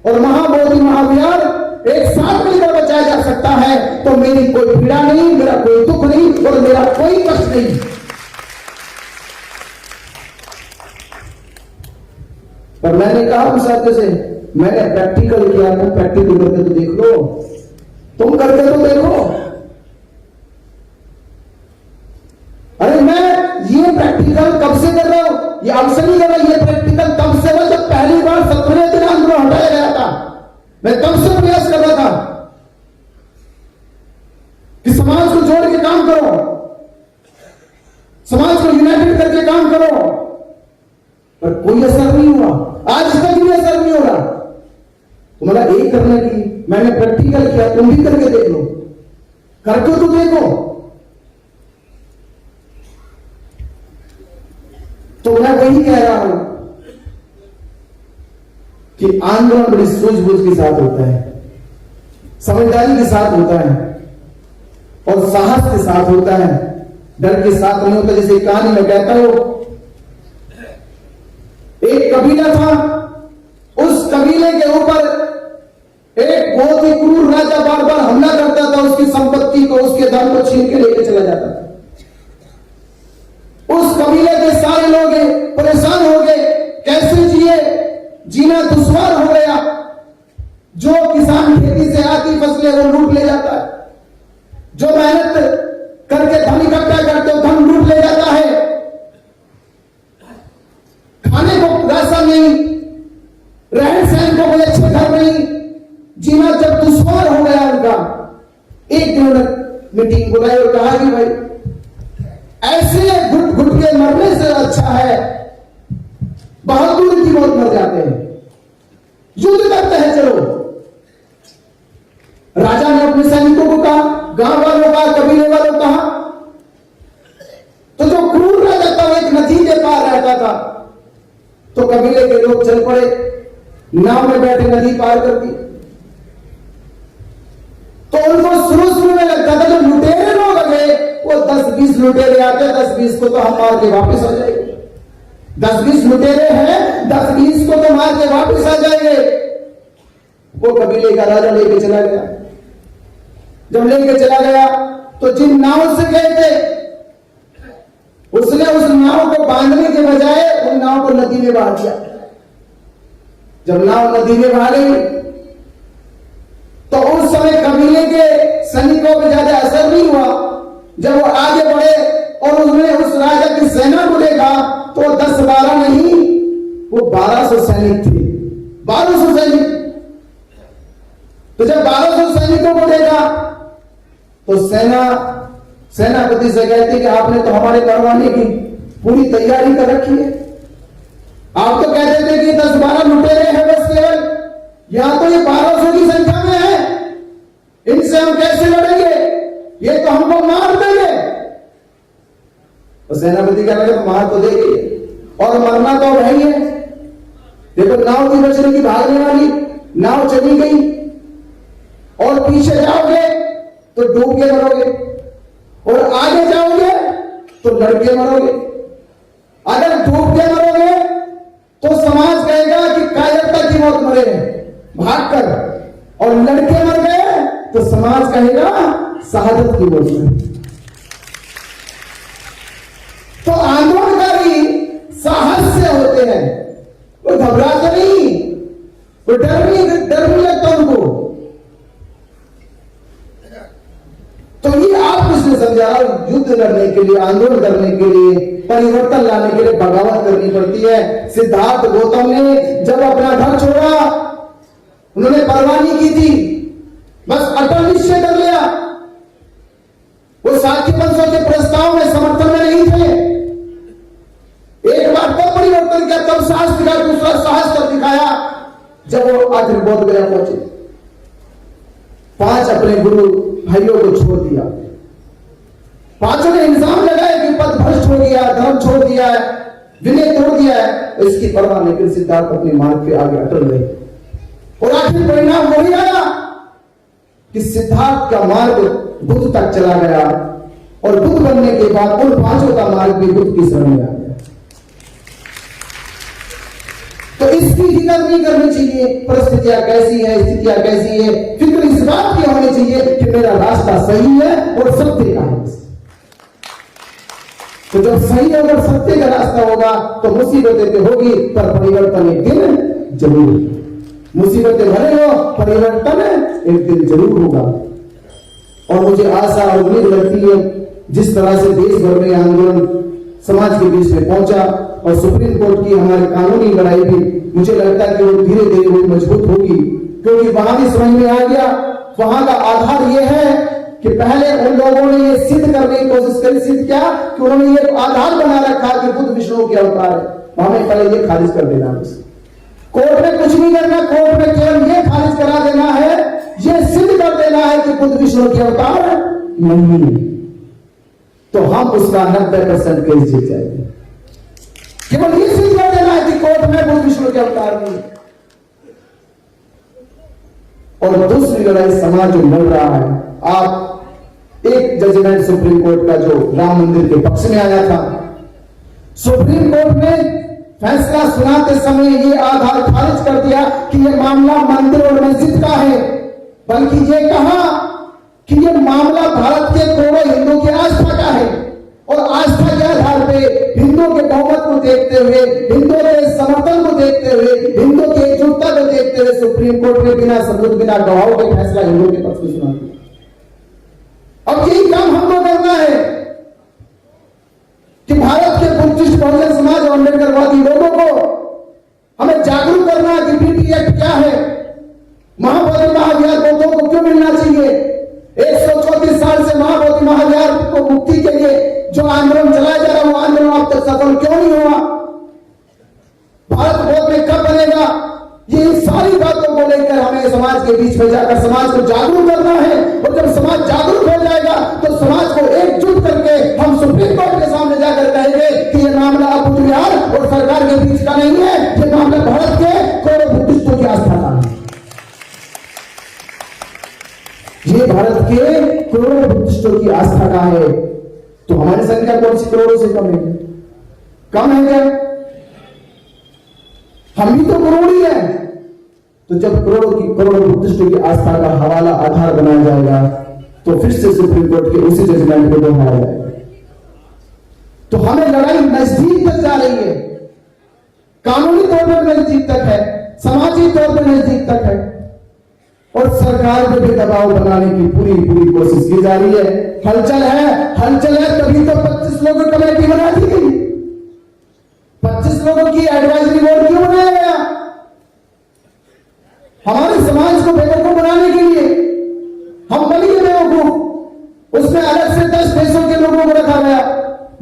और महाबोधि महाविहार एक साथ मिलकर बचाया जा सकता है, तो मेरी कोई पीड़ा नहीं, मेरा कोई दुख नहीं और मेरा कोई कष्ट नहीं। पर मैंने कहा उस साथी से, मैंने प्रैक्टिकल किया, तुम प्रैक्टिकल करके तो देख लो, तुम करके तो देखो। अरे मैं ये प्रैक्टिकल कब से कर रहा हूं, ये अब से नहीं कर रहा, ये प्रैक्टिकल तब से हुआ जब पहली बार 17वें दिन आंदोलन हटाया गया था। मैं तब से प्रयास कर रहा था कि समाज को जोड़ के काम करो, समाज को यूनाइटेड करके काम करो, पर कोई असर नहीं हुआ, आज तक भी असर नहीं हो रहा। तुम्हारा एक करने की मैंने प्रैक्टिकल किया, तुम भी करके देख लो, करके तो देखो। तो मैं वही कह रहा हूं कि आंदोलन बड़ी सूझबूझ के साथ होता है, समझदारी के साथ होता है और साहस के साथ होता है, डर के साथ नहीं होता। जैसे कहानी में कहता हूं, एक कबीला था, उस कबीले के ऊपर एक बहुत ही क्रूर राजा बार बार हमला करता था, उसकी संपत्ति को, उसके धन को छीन के लेकर चला जाता था। उस कबीले के सारे लोग परेशान हो गए, कैसे जिए, जीना दुश्वार हो गया। जो किसान खेती से आती फसलें वो लूट ले जाता है, जो मेहनत करके धन इकट्ठा करते हो धन लूट ले जाता है, खाने को राशन नहीं, रहन सहन को कोई अच्छे घर नहीं, जीना जब दुश्वार हो गया उनका, एक दिन उन्होंने मीटिंग बुलाई और कहा कि भाई ऐसे घुट घुट के मरने से अच्छा है बहादुर की मौत मर जाते हैं, युद्ध करते हैं चलो। राजा ने अपने सैनिकों को कहा, गांव वालों का, कबीले वालों को कहा। तो जो क्रूर राजा था वो एक नदी के पार रहता था, तो कबीले के लोग चल पड़े, नाव में बैठे नदी पार कर दी। तो उनको शुरू में लगता था जो लुटेरे लोग गए वो 10-20 लुटेरे आते, 10-20 को तो हम मार के वापस आ जाएंगे, 10-20 लुटेरे हैं, 10-20 को तो मार के वापस आ जाएंगे। वो कबीले का राजा लेके चला गया। जब लेके चला गया तो जिन नाव से गए थे उसने उस नाव को बांधने के बजाय उन नाव को नदी में बहा दिया। जब नाव नदी में बहा गई तो उस समय कबीले के सैनिकों पर ज्यादा असर नहीं हुआ। जब वो आगे बढ़े और उसने उस राजा की सेना को देखा तो 10-12 नहीं, वो 1200 सैनिक थे, 1200 सैनिक। तो जब 1200 सैनिकों को देखा तो सेनापति से कहते कि आपने तो हमारे करवाने की पूरी तैयारी कर रखी है। आप तो कहते थे कि 10-12 लुटेरे हैं बस केवल, यहां तो ये 1200 की संख्या में है, इनसे हम कैसे लड़ेंगे, ये तो हमको मार देंगे। तो सेनापति क्या लगे, मार तो देंगे और मरना तो है ही है। देखो नाव की बचने की भागने वाली नाव चली गई और पीछे जाओगे तो डूब के मरोगे और आगे जाओगे तो लड़के मरोगे। अगर डूब के मरोगे तो समाज कहेगा कि कायरता की मौत मरे भागकर, और लड़के मर गए तो समाज कहेगा शहादत की मौत मरे। तो आंदोलनकारी साहस से होते हैं, वो घबराते नहीं, वो डर नहीं लगता उनको। तो ये आप इसमें समझा, युद्ध लड़ने के लिए, आंदोलन करने के लिए, परिवर्तन लाने के लिए बगावत करनी पड़ती है। सिद्धार्थ गौतम ने जब अपना घर छोड़ा, उन्होंने परवाह नहीं की थी, बस अटल निश्चय कर लिया। वो साथी वंशों के प्रस्ताव में समर्थन में नहीं थे। एक बार तब परिवर्तन किया, तब साहस दिखाया, दूसरा साहस तब दिखाया जब वो आखिर बोध गया पहुंचे। 5 अपने गुरु भाइयों को छोड़ दिया, 5 ने इल्जाम लगाया कि पद भ्रष्ट हो गया, धर्म छोड़ दिया है, विनय तोड़ दिया है, तो इसकी परवाह नहीं कर सिद्धार्थ अपने मार्ग पे आगे अटल रहे। और आखिर परिणाम वही आया कि सिद्धार्थ का मार्ग बुद्ध तक चला गया और बुद्ध बनने के बाद उन पांचों का मार्ग भी बुद्ध की शरण में आ गया। तो इसकी फिक्र नहीं करनी चाहिए परिस्थितियां कैसी है, स्थितियां कैसी है, फिक्र इस बात की होनी चाहिए कि मेरा रास्ता सही है और सत्य का है। तो जब सही अगर सत्य का रास्ता होगा तो मुसीबतें तो होगी पर परिवर्तन एक दिन जरूर, मुसीबतें भले हो परिवर्तन एक दिन जरूर होगा। और मुझे आशा और उम्मीद लगती है जिस तरह से देश भर में आंदोलन समाज के बीच में पहुंचा और सुप्रीम कोर्ट की हमारी कानूनी लड़ाई भी मुझे लगता है कि वो धीरे धीरे वो मजबूत होगी, क्योंकि वहां भी समझ में आ गया, वहां का आधार ये है कि पहले उन लोगों ने ये सिद्ध करने की कोशिश करी, सिद्ध क्या कि उन्होंने ये आधार बना रखा कि बुद्ध विष्णु के अवतार है। हमें पहले ये खारिज कर देना, कोर्ट में कुछ नहीं करना, कोर्ट में केवल ये खारिज करा देना है, ये सिद्ध कर देना है कि बुद्ध विष्णु के अवतार नहीं, तो हम उसका 90% केस जीत जाएंगे। केवल ये सिद्ध कर देना है कि कोर्ट में बुद्ध विष्णु के अवतार नहीं। और दूसरी लड़ाई समाज जो लड़ रहा है, आप एक जजमेंट सुप्रीम कोर्ट का जो राम मंदिर के पक्ष में आया था, सुप्रीम कोर्ट ने फैसला सुनाते समय ये आधार खारिज कर दिया कि ये मामला मंदिर और मस्जिद का है, बल्कि ये कहा कि ये मामला भारत के करोड़ों हिंदू की आस्था का है और आस्था के आधार पे हिंदुओं के बहुमत को देखते हुए, हिंदुओं के समर्थन को देखते हुए, हिंदुओं की एकजुटता को देखते हुए सुप्रीम कोर्ट ने बिना सबूत बिना गवाहों के फैसला हिंदुओं के पक्ष में सुना दिया। अब यही काम हमको करना है कि भारत के बुद्धिस्ट बहुजन समाज और अम्बेडकरवादी लोगों को हमें जागरूक करना है कि बीटी एक्ट क्या है, महाबोधि महाविहार बौद्धों को क्यों मिलना चाहिए, 134 साल से महाबोधि महाविहार को मुक्ति के लिए जो आंदोलन चलाया जा रहा है वो आंदोलन अब तक सफल क्यों नहीं हुआ, भारत बौद्ध में कब बनेगा, ये सारी बातों को लेकर हमें समाज के बीच में जाकर समाज को जागरूक करना है। और जब समाज जागरूक हो जाएगा तो समाज को एकजुट करके हम सुप्रीम कोर्ट के सामने जाकर कहेंगे कि ये मामला अब बुद्ध विहार और सरकार के बीच का नहीं है, ये मामला भारत के करोड़ों बुद्धिस्टों की आस्था का है, ये भारत के करोड़ों बुद्धिस्टों की आस्था का है। तो हमारी संख्या कौन सी करोड़ों से कम है? कम है क्या? हम भी तो करोड़ी है। तो जब करोड़ों बुद्धिस्टों की आस्था का हवाला आधार बनाया जाएगा तो फिर से सुप्रीम कोर्ट के उसी जजमेंट को दोहराया जाएगा। तो हमें लड़ाई नजदीक तक जा रही है, कानूनी तौर पर नजदीक तक है, सामाजिक तौर पर नजदीक तक है और सरकार पे भी दबाव बनाने की पूरी कोशिश की जा रही है। हलचल है तभी तो 25 लोगों की कमेटी बना दी गई, 25 लोगों की एडवाइजरी बोर्ड क्यों बनाया गया? हमारे समाज को बेवकूफ बनाने के लिए हम बनिए बेवकूफ। उसमें अलग से 10 देशों के लोगों को रखा गया,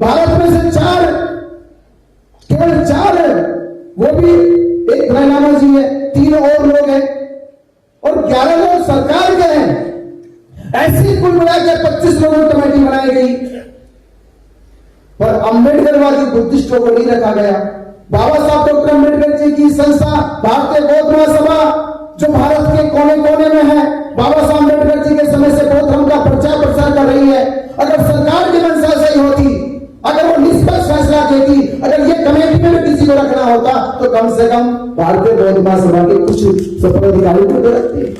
भारत में से केवल 4 है, वो भी एक नामा जी है, 3 और लोग हैं और 11 लोग सरकार के हैं। ऐसी कुल मिला के 25 लोगों की कमेटी बनाई गई, पर अम्बेडकरवादी बुद्धिस्टों को नहीं रखा गया। बाबा साहब डॉक्टर अम्बेडकर जी की संस्था भारतीय बौद्ध महासभा जो भारत के कोने कोने में है, बाबा साहब अम्बेडकर जी के समय से बौद्ध धर्म का प्रचार प्रसार कर रही है। अगर सरकार की मंशा सही होती, अगर वो निष्पक्ष फैसला देती, अगर ये कमेटी में किसी को रखना होता तो कम से कम भारतीय बौद्ध महासभा के कुछ सफल अधिकारियों को रखते।